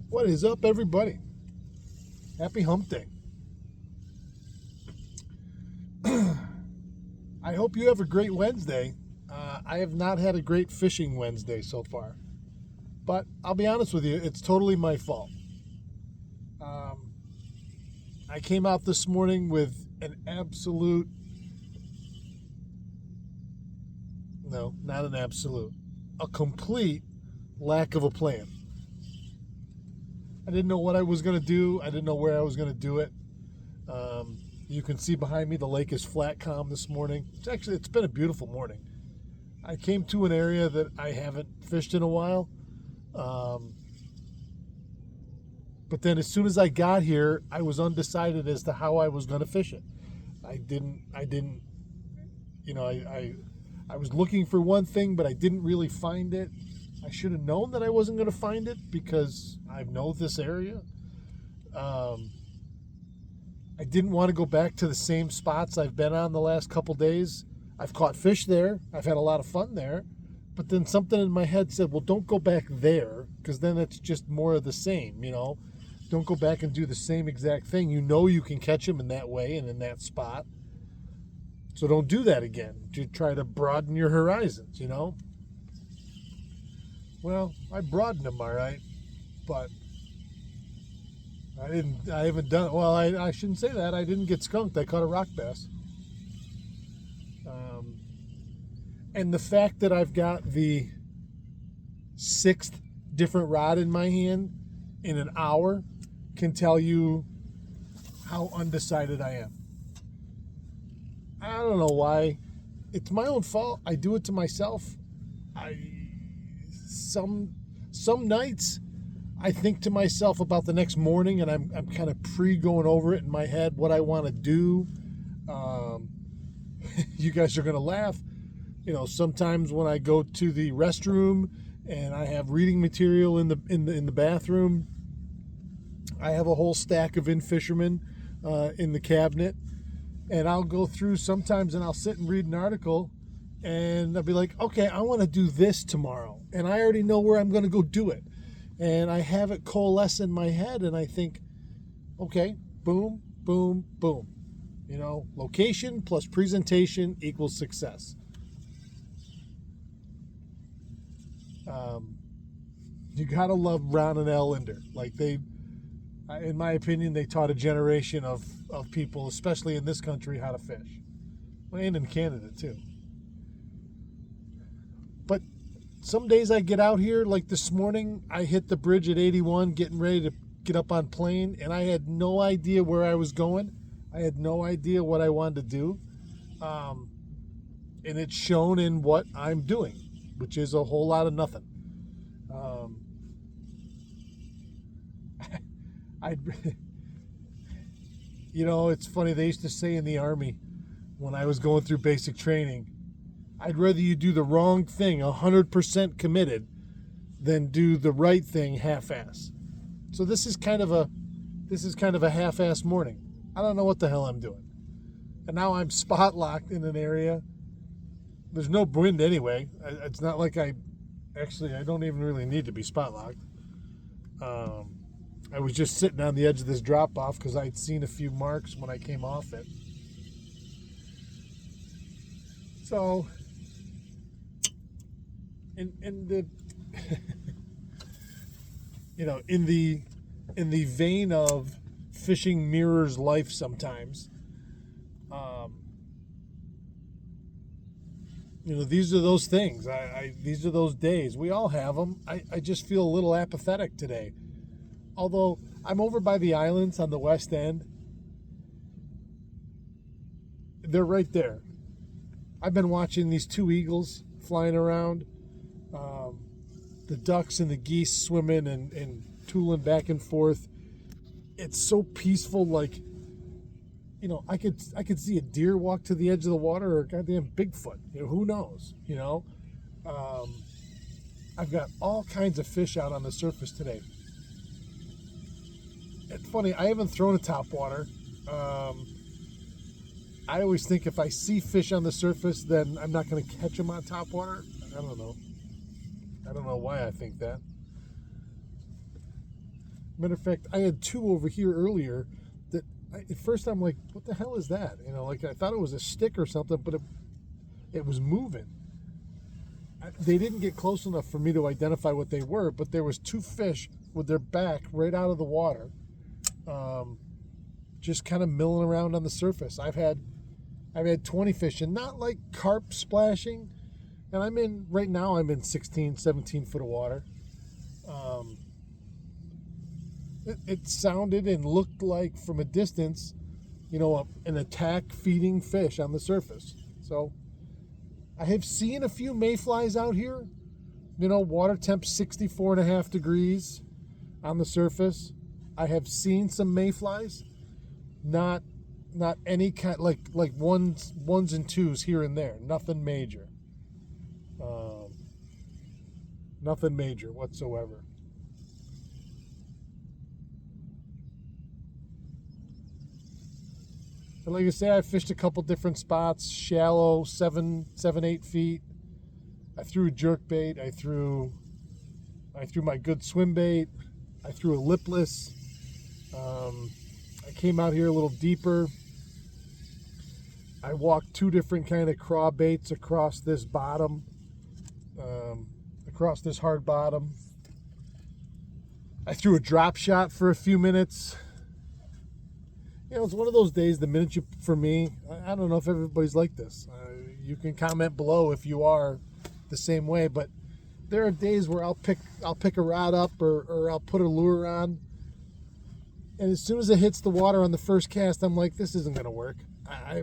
What is up, everybody? Happy hump day. I hope you have a great Wednesday. I have not had a great fishing Wednesday so far. But I'll be honest with you, it's totally my fault. I came out this morning with an absolute... No, not an absolute. A complete lack of a plan. I didn't know what I was going to do. I didn't know where I was going to do it. You can see behind me the lake is flat calm this morning. It's been a beautiful morning. I came to an area that I haven't fished in a while. But then as soon as I got here, I was undecided as to how I was going to fish it. I was looking for one thing, but I didn't really find it. I should have known that I wasn't going to find it because I know this area. I didn't want to go back to the same spots I've been on the last couple days. I've caught fish there. I've had a lot of fun there. But then something in my head said, well, don't go back there because then it's just more of the same, Don't go back and do the same exact thing. You know you can catch them in that way and in that spot. So don't do that again. To try to broaden your horizons, Well, I broadened them, all right, but I haven't done, well, I shouldn't say that. I didn't get skunked. I caught a rock bass. And the fact that I've got the 6th different rod in my hand in an hour can tell you how undecided I am. I don't know why. It's my own fault. I do it to myself. Some nights I think to myself about the next morning and I'm kind of going over it in my head what I want to do. You guys are going to laugh. Sometimes when I go to the restroom and I have reading material in the bathroom, I have a whole stack of In Fisherman in the cabinet, and I'll go through sometimes and I'll sit and read an article and I'll be like, okay, I want to do this tomorrow, and I already know where I'm going to go do it, and I have it coalesce in my head, and I think, okay, boom, boom, boom, location plus presentation equals success. You gotta love Ron and Al Linder. Like in my opinion, they taught a generation of people, especially in this country, how to fish. And in Canada too. But some days I get out here, like this morning, I hit the bridge at 81, getting ready to get up on plane, and I had no idea where I was going. I had no idea what I wanted to do. And it's shown in what I'm doing, which is a whole lot of nothing. It's funny. They used to say in the Army when I was going through basic training, I'd rather you do the wrong thing 100% committed than do the right thing half-ass. So this is kind of a half-ass morning. I don't know what the hell I'm doing. And now I'm spot locked in an area. There's no wind anyway. It's not like I don't even really need to be spot locked. I was just sitting on the edge of this drop off because I'd seen a few marks when I came off it. So, in the in the vein of fishing mirrors life sometimes. These are those things. These are those days. We all have them. I just feel a little apathetic today. Although I'm over by the islands on the west end. They're right there. I've been watching these 2 eagles flying around. The ducks and the geese swimming and tooling back and forth. It's so peaceful, like, I could see a deer walk to the edge of the water or a goddamn Bigfoot. Who knows? I've got all kinds of fish out on the surface today. It's funny, I haven't thrown a topwater. I always think if I see fish on the surface, then I'm not going to catch them on topwater. I don't know why I think that. Matter of fact, I had two over here earlier that at first I'm like, what the hell is that? Like I thought it was a stick or something, but it was moving. They didn't get close enough for me to identify what they were, but there was two fish with their back right out of the water, just kind of milling around on the surface. I've had 20 fish, and not like carp splashing, and right now I'm in 16, 17 foot of water. It sounded and looked like from a distance, an attack feeding fish on the surface. So I have seen a few mayflies out here. Water temp 64.5 degrees on the surface. I have seen some mayflies, not any kind, like ones and twos here and there. Nothing major. Nothing major whatsoever. And like I say, I fished a couple different spots, shallow, 8 feet. I threw a jerk bait. I threw my good swim bait. I threw a lipless. I came out here a little deeper. I walked two different kind of craw baits across this bottom, across this hard bottom. I threw a drop shot for a few minutes. It's one of those days, for me, I don't know if everybody's like this. You can comment below if you are the same way, but there are days where I'll pick a rod up or I'll put a lure on, and as soon as it hits the water on the first cast, I'm like, this isn't going to work.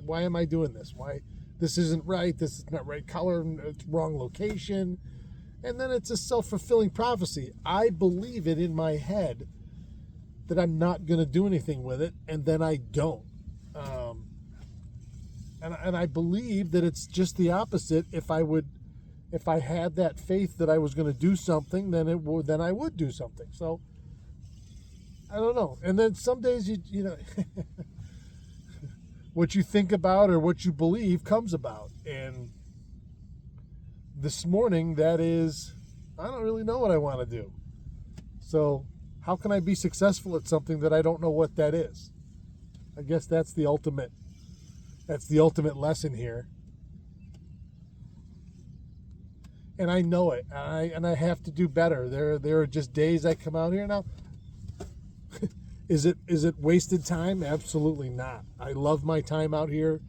Why am I doing this? Why? This isn't right. This is not right color. It's wrong location. And then it's a self-fulfilling prophecy. I believe it in my head that I'm not going to do anything with it, and then I don't. And I believe that it's just the opposite. If I had that faith that I was going to do something, then I would do something. So I don't know. And then some days what you think about or what you believe comes about. And this morning, I don't really know what I want to do. So how can I be successful at something that I don't know what that is? I guess that's the ultimate lesson here. And I know it. And I have to do better. There are just days I come out here now. Is it wasted time? Absolutely not. I love my time out here.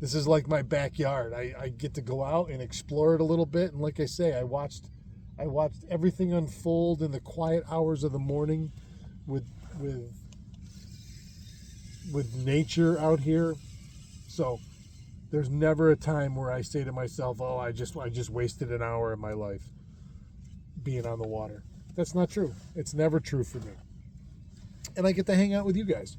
This is like my backyard. I get to go out and explore it a little bit. And like I say, I watched everything unfold in the quiet hours of the morning with nature out here. So there's never a time where I say to myself, oh, I just wasted an hour of my life being on the water. That's not true. It's never true for me. And I get to hang out with you guys.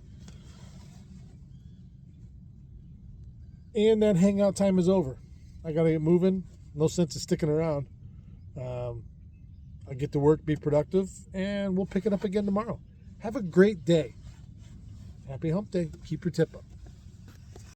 And that hangout time is over. I got to get moving. No sense of sticking around. I get to work, be productive, and we'll pick it up again tomorrow. Have a great day. Happy hump day. Keep your tip up.